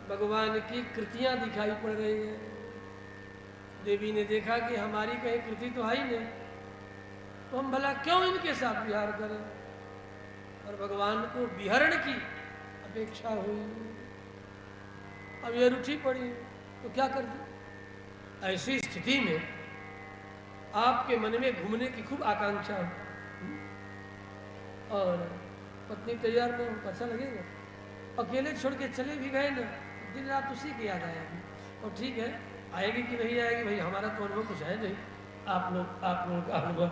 भगवान की कृतियां दिखाई पड़ रही है। देवी ने देखा कि हमारी कहीं कृति तो है ही नहीं, तो हम भला क्यों इनके साथ विहार करें? और भगवान को विहरण की अपेक्षा हुई। अब ये रुचि पड़ी तो क्या कर दे? ऐसी स्थिति में आपके मन में घूमने की खूब आकांक्षा हो, और पत्नी तैयार नहीं हो, अच्छा लगेगा? अकेले छोड़ के चले भी गए ना, दिन रात उसी की याद आएगी। और ठीक है, आएगी कि नहीं आएगी भाई, हमारा तो अनुभव कुछ है नहीं, आप लोगों का अनुभव।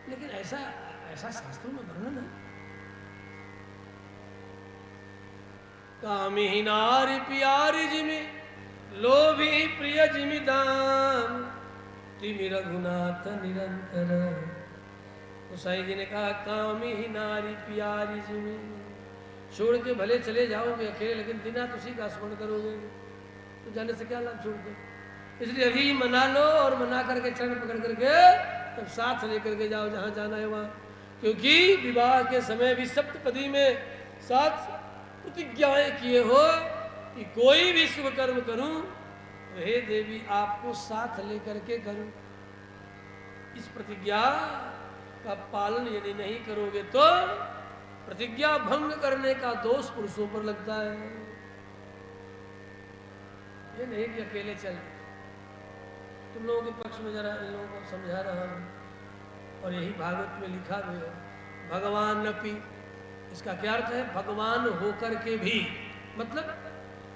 लेकिन ऐसा शास्त्रों में वर्णन है। कामी नारी प्यारी जिमे लोभी प्रिय जिमिदान तिमि रघुनाथ निरंतर। तो साईं जी ने कहा कामी ही नारी प्यारी जिमी, छोड़ के भले चले जाओगे अकेले, लेकिन बिना तुसी का स्मरण करोगे तो जाने से क्या लाभ छोड़ दो। इसलिए अभी मना लो और मना करके चरण पकड़ करके तब साथ लेकर के जाओ जहाँ जाना है वहाँ। क्योंकि विवाह के समय भी सप्तपदी में 7 प्रतिज्ञाएं किए हो कि कोई भी शुभ कर्म करूं तो हे देवी आपको साथ लेकर के करूं। इस प्रतिज्ञा का पालन यदि नहीं करोगे तो प्रतिज्ञा भंग करने का दोष पुरुषों पर लगता है। ये नहीं कि अकेले चल। तुम लोगों के पक्ष में जरा इन लोगों को समझा रहा हूं, और यही भागवत में लिखा भी है भगवान अपि। इसका क्या अर्थ है? भगवान होकर के भी, मतलब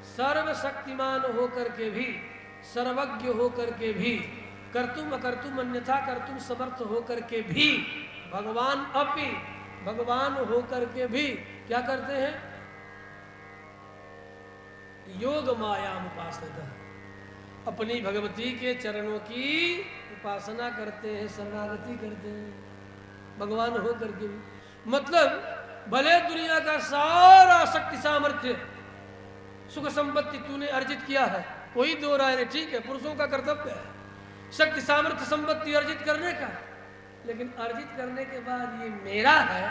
सर्वशक्तिमान होकर के भी, सर्वज्ञ होकर के भी, कर्तुम अकर्तुम अन्यथा कर्तुम समर्थ होकर के भी, भगवान अपि, भगवान होकर के भी क्या करते हैं? योग माया उपासना, अपनी भगवती के चरणों की उपासना करते हैं, शरणागति करते हैं, भगवान होकर के भी। मतलब भले दुनिया का सारा शक्ति सामर्थ्य सुख संपत्ति तूने अर्जित किया है, कोई दो राय नहीं, ठीक है, पुरुषों का कर्तव्य है शक्ति सामर्थ्य संपत्ति अर्जित करने का, लेकिन अर्जित करने के बाद ये मेरा है,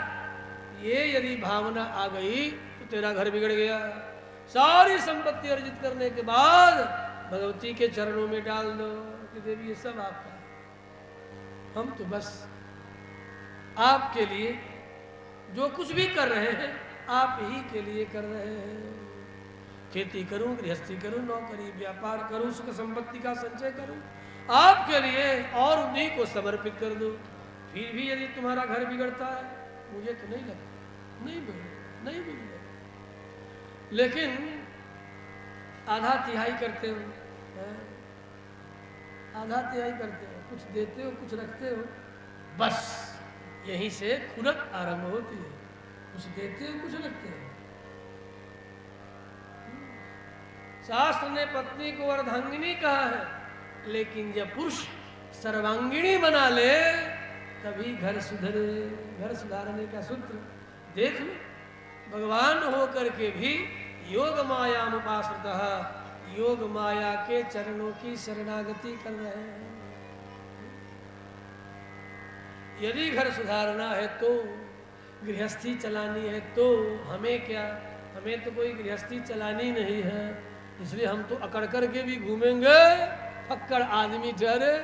ये यदि भावना आ गई तो तेरा घर बिगड़ गया। सारी संपत्ति अर्जित करने के बाद भगवती के चरणों में डाल दो कि देवी ये सब आपका, हम तो बस आपके लिए जो कुछ भी कर रहे हैं आप ही के लिए कर रहे हैं। खेती करूं, गृहस्थी करूं, नौकरी व्यापार करूं, सुख संपत्ति का संचय करूं आपके लिए और उन्हीं को समर्पित कर दो। फिर भी यदि तुम्हारा घर बिगड़ता है मुझे तो नहीं लगता, नहीं बिगड़ेगा, लेकिन आधा तिहाई करते हो, आधा तिहाई करते हो, कुछ देते हो कुछ रखते हो, बस यहीं से खुरक आरंभ होती है। कुछ देते हो कुछ रखते हो। शास्त्र ने पत्नी को अर्धांगिनी कहा है, लेकिन जब पुरुष सर्वांगिनी बना ले तभी घर सुधरे। घर सुधारने का सूत्र देख लो, भगवान होकर के भी योग माया उपाश्रितः, योग माया के चरणों की शरणागति कर रहे हैं। यदि घर सुधारना है तो, गृहस्थी चलानी है तो हमें क्या, हमें तो कोई गृहस्थी चलानी नहीं है, इसलिए हम तो अकड़ कर के भी घूमेंगे, फक्कड़ आदमी ठहरे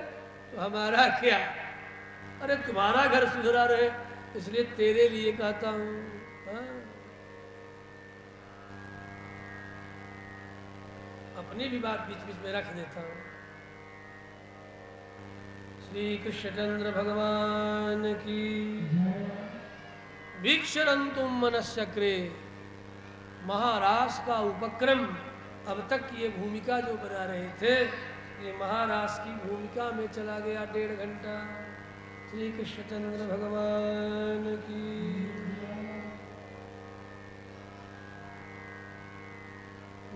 तो हमारा क्या। अरे तुम्हारा घर सुधरा रहे इसलिए तेरे लिए कहता हूं। अपनी भी बात बीच बीच में रख देता हूं। श्री कृष्णचंद्र भगवान की। भिक्षरंतुम मनश्चक्रे, महाराज का उपक्रम। अब तक ये भूमिका जो बना रहे थे ये महाराज की भूमिका में चला गया 1.5 घंटा। श्री कृष्णचंद्र भगवान की।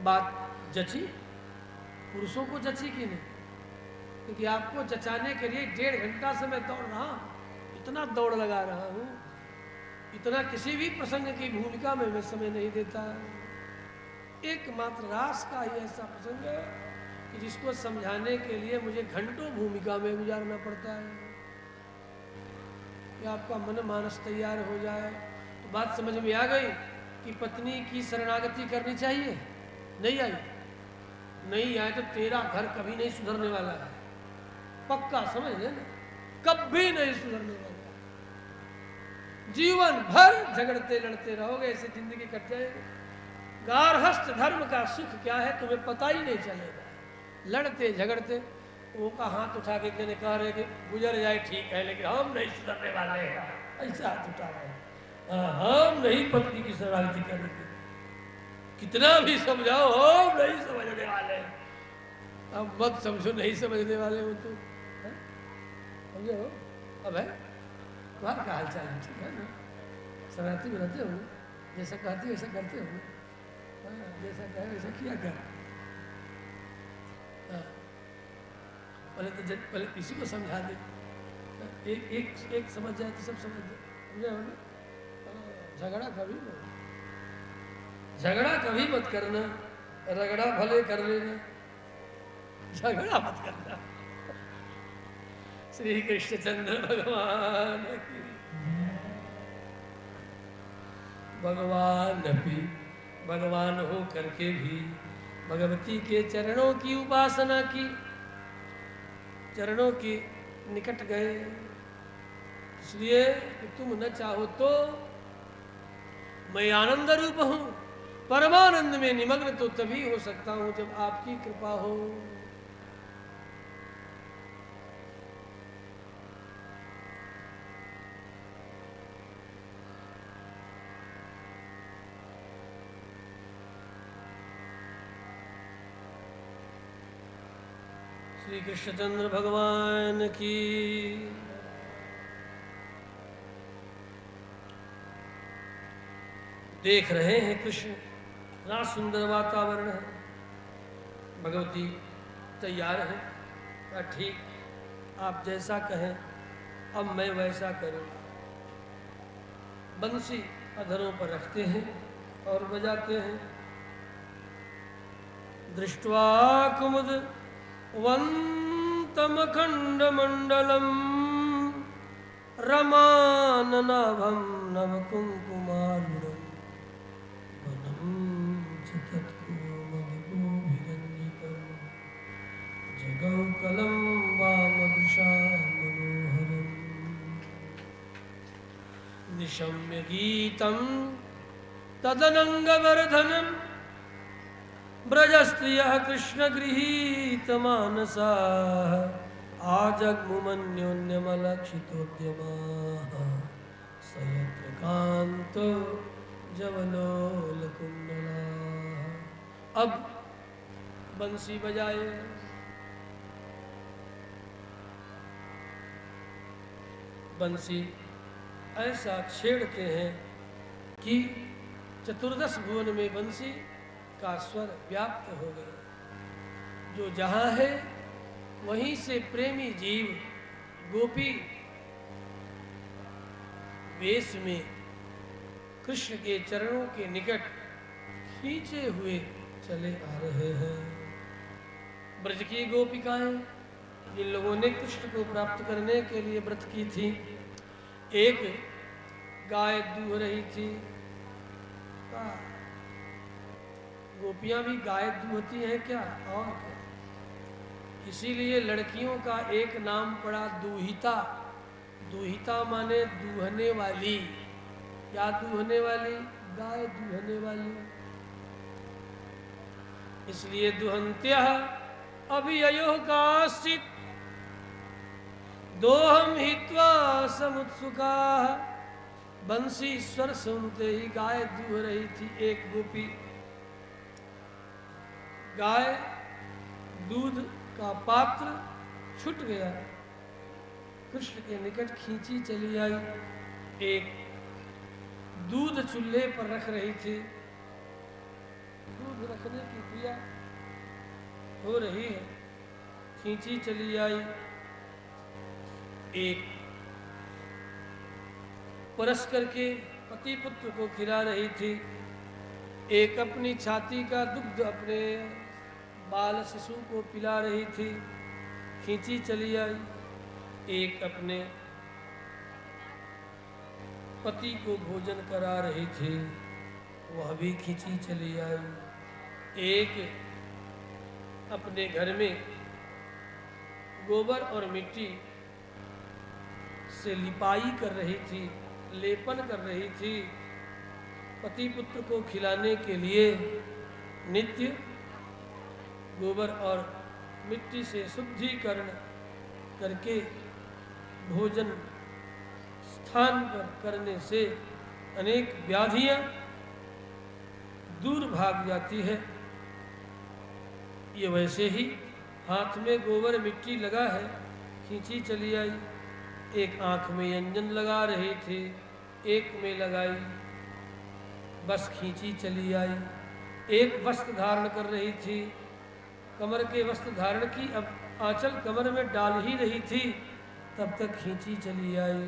बात जची, पुरुषों को जची कि नहीं? क्योंकि आपको जचाने के लिए 1.5 घंटा से मैं दौड़ रहा हूं, इतना दौड़ लगा रहा हूं, इतना किसी भी प्रसंग की भूमिका में मैं समय नहीं देता। एकमात्र रास का ही ऐसा प्रसंग है कि जिसको समझाने के लिए मुझे घंटों भूमिका में गुजारना पड़ता है। कि आपका मन मानस तैयार हो जाए तो बात समझ में आ गई कि पत्नी की शरणागति करनी चाहिए। नहीं आई, नहीं आए तो तेरा घर कभी नहीं सुधरने वाला है, पक्का समझ लेना, कभी नहीं सुधरने वाला। जीवन भर झगड़ते लड़ते रहोगे, ऐसे जिंदगी कट जाएगी। गार्हस्थ धर्म का सुख क्या है तुम्हें पता ही नहीं चलेगा। लड़ते झगड़ते, वो का हाथ उठा के कहने कह रहे कि गुजर जाए ठीक है, लेकिन हम नहीं सुधरने वाले हैं, ऐसा हाथ उठा रहे, हम नहीं पत्नी की शरणागति करेंगे, कितना भी समझाओ हम नहीं समझने वाले। अब मत समझो नहीं समझने वाले हो तो, समझे हो? अब है तुम्हारा क्या हाल चाल है? ठीक है ना, शरणागति में रहते हो, जैसा कहते हो वैसा करते हो, जैसा कहे वैसा किया कर। हाँ, पहले इसी को समझा दे। एक एक एक समझ जाए तो सब समझ जाए, समझे हो ना? झगड़ा कभी मत करना, रगड़ा भले कर लेना, झगड़ा मत करना। श्री कृष्णचंद्र भगवान की। भगवान हो करके भी भगवती के चरणों की उपासना की, चरणों के निकट गए, इसलिए कि तुम न चाहो तो मैं आनंद रूप हूं, परमानंद में निमग्न तो तभी हो सकता हूं जब आपकी कृपा हो। श्री कृष्णचंद्र भगवान की। देख रहे हैं कृष्ण, इतना सुंदर वातावरण है, भगवती तैयार है, ठीक आप जैसा कहें अब मैं वैसा करूं। बंसी अधरों पर रखते हैं और बजाते हैं। दृष्ट्वा कुमुद वंतमखंड मंडलम रमाननाभं नवकुंकुमारुणं वनं च तत्कोमलगोभिरञ्जितं जगौकलं वामदृशा मनोहरम् निशम्य गीतं तदनङ्गवर्धनं ब्रजस्त्रियः कृष्णगृहीतमानसाः आजग्मुमन्योन्यमलक्षितोद्यमाः स यत्र कान्तो जवलोलकुण्डलाः। अब बंसी बजाए, बंसी ऐसा छेड़ते हैं कि चतुर्दश भुवन में बंसी का स्वर व्याप्त हो गया। जो जहाँ है वहीं से प्रेमी जीव गोपी वेश में कृष्ण के चरणों के निकट खींचे हुए चले आ रहे हैं। ब्रज की गोपिकाएं जिन लोगों ने कृष्ण को प्राप्त करने के लिए व्रत की थी, एक गाय दूह रही थी। गोपियां भी गाय दूहती हैं क्या? और क्या? इसीलिए लड़कियों का एक नाम पड़ा दूहिता। दूहिता माने दूहने वाली। क्या दूहने वाली? गाय दूहने वाली। इसलिए दुहंत्यः अभिययो काश्चित् दोहम हित्वा समुत्सुकाः। बंसी स्वर सुनते ही गाय दूह रही थी एक गोपी। गाय दूध का पात्र छूट गया, कृष्ण के निकट खींची चली आई। एक दूध चूल्हे पर रख रही थी, दूध रखने की क्रिया हो रही है, खींची चली आई। एक परस करके पति पुत्र को खिला रही थी, एक अपनी छाती का दुग्ध अपने बाल शिशु को पिला रही थी, खींची चली आई। एक अपने पति को भोजन करा रही थी, वह भी खींची चली आई। एक अपने घर में गोबर और मिट्टी से लिपाई कर रही थी, लेपन कर रही थी, पति पुत्र को खिलाने के लिए नित्य गोबर और मिट्टी से शुद्धिकरण करके भोजन स्थान पर करने से अनेक व्याधियां दूर भाग जाती है। ये वैसे ही हाथ में गोबर मिट्टी लगा है, खींची चली आई। एक आंख में अंजन लगा रही थी, एक में लगाई, बस खींची चली आई। एक वस्त्र धारण कर रही थी, कमर के वस्त्र धारण की, अब आंचल कमर में डाल ही रही थी, तब तक खींची चली आई।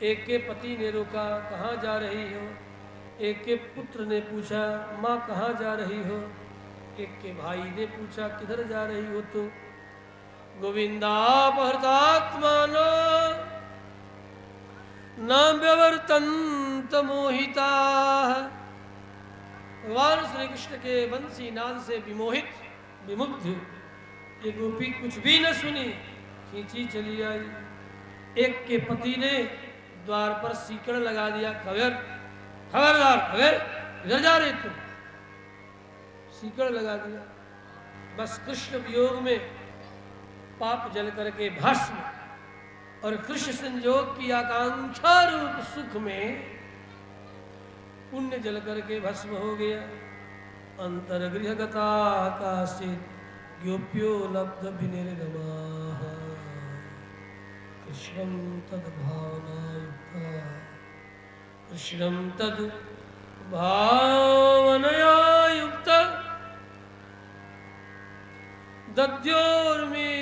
एक के पति ने रोका, कहाँ जा रही हो? एक के पुत्र ने पूछा, माँ कहाँ जा रही हो? एक के भाई ने पूछा, किधर जा रही हो तुम? गोविंदापहृतात्मानो न व्यवर्तन्त मोहिता। भगवान श्री कृष्ण के बंसी नाद से विमोहित विमुग्ध ये गोपी कुछ भी न सुनी, खींची चली आई। एक के पति ने द्वार पर सीकड़ लगा दिया, खबरदार, इधर जा रहे तुम, सीकड़ लगा दिया। बस कृष्ण वियोग में पाप जल करके भस्म, और कृष्ण संयोग की आकांक्षा रूप सुख में पुण्य जल करके भस्म हो गया। अंतर्गृह गता काश्चित् गोप्यो लब्ध विनिर्गमाः कृष्णं तद् भावनायुक्ता, कृष्णं तद् भावनया युक्ता दद्योर्मीलितलोचना,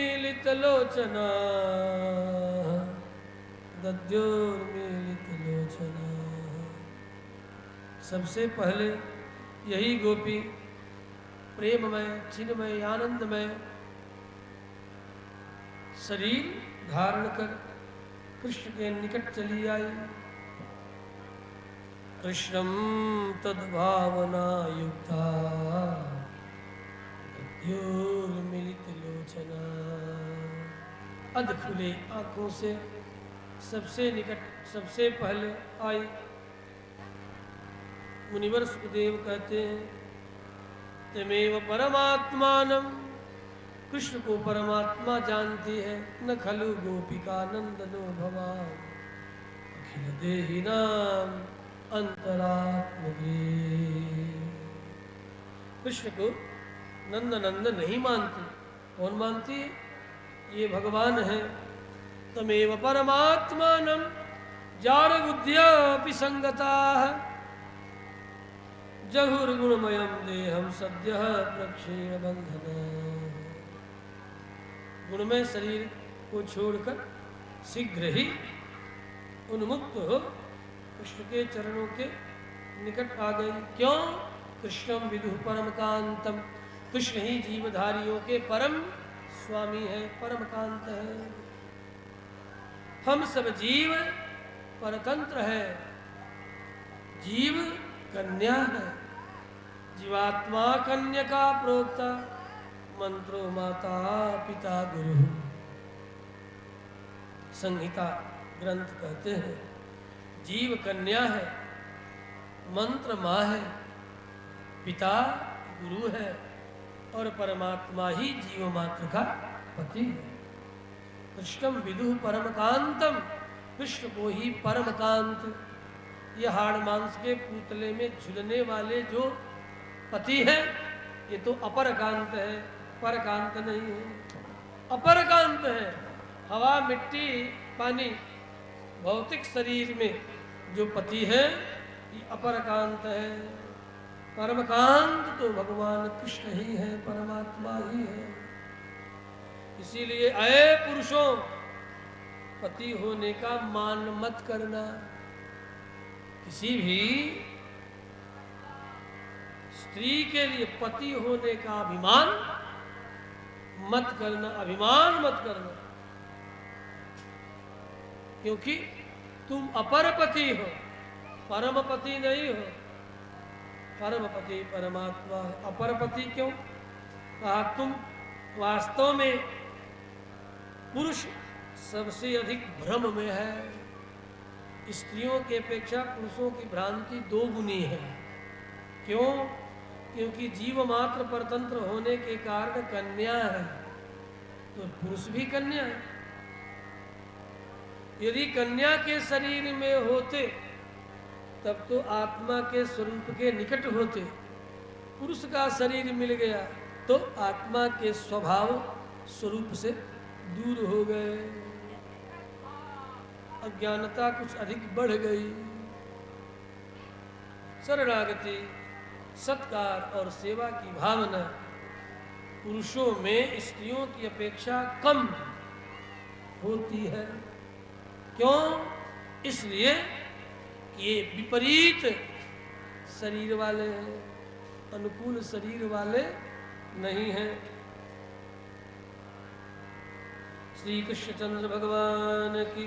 दद्योर्मीलितलोचना। सबसे पहले यही गोपी प्रेममय, चिन्मय, आनंदमय शरीर धारण कर कृष्ण के निकट चली आई। कृष्णं तद्भावना युक्ता दद्योर्मीलितलोचना। अध खुले आंखों से सबसे निकट, सबसे पहले आई। मुनिवर सुखदेव कहते हैं, तमेव परमात्मानम, कृष्ण को परमात्मा जानती है। न खलु गोपिका नंदनो भवान अखिल देहिनाम अंतरात्मगे। कृष्ण को नंद नंद नहीं मानती। कौन मानती है? ये भगवान है। तमेव परमात्मानम जार बुद्ध्यापि संगताः जहुर्गुणमयं देहं सद्यः प्रक्षेण बंधना। गुणमय शरीर को छोड़कर शीघ्र ही उन्मुक्त हो कृष्ण के चरणों के निकट आ गई। क्यों? कृष्णम विदुः परम कांतम, कृष्ण ही जीवधारियों के परम स्वामी है, परम कांत है। हम सब जीव परतंत्र है, जीव कन्या है। जीवात्मा कन्या का प्रोक्ता, मंत्रो माता पिता गुरु। संहिता ग्रंथ कहते हैं जीव कन्या है, मंत्र माँ है, पिता गुरु है, और परमात्मा ही जीव मात्र का पति है। कृष्णम विदुः परम कांतम, कृष्ण को ही परम कांत। ये हाड़ मांस के पुतले में झुलने वाले जो पति है, ये तो अपर कांत है, पर कांत नहीं है, अपर कांत है। हवा, मिट्टी, पानी, भौतिक शरीर में जो पति है, ये अपर कांत है। परम कांत तो भगवान कृष्ण ही है, परमात्मा ही है। इसीलिए अये पुरुषों, पति होने का मान मत करना। किसी भी स्त्री के लिए पति होने का अभिमान मत करना, अभिमान मत करना, क्योंकि तुम अपर पति हो, परम पति नहीं हो। परम पति परमात्मा है। अपर पति क्यों कहा? तुम वास्तव में पुरुष सबसे अधिक भ्रम में है। स्त्रियों की अपेक्षा पुरुषों की भ्रांति दो गुनी है। क्यों? क्योंकि जीव मात्र परतंत्र होने के कारण कन्या है, तो पुरुष भी कन्या है। यदि कन्या के शरीर में होते तब तो आत्मा के स्वरूप के निकट होते। पुरुष का शरीर मिल गया तो आत्मा के स्वभाव स्वरूप से दूर हो गए। अज्ञानता कुछ अधिक बढ़ गई। शरणागति, सत्कार और सेवा की भावना पुरुषों में स्त्रियों की अपेक्षा कम होती है। क्यों? इसलिए कि ये विपरीत शरीर वाले हैं, अनुकूल शरीर वाले नहीं हैं। श्री कृष्णचंद्र भगवान की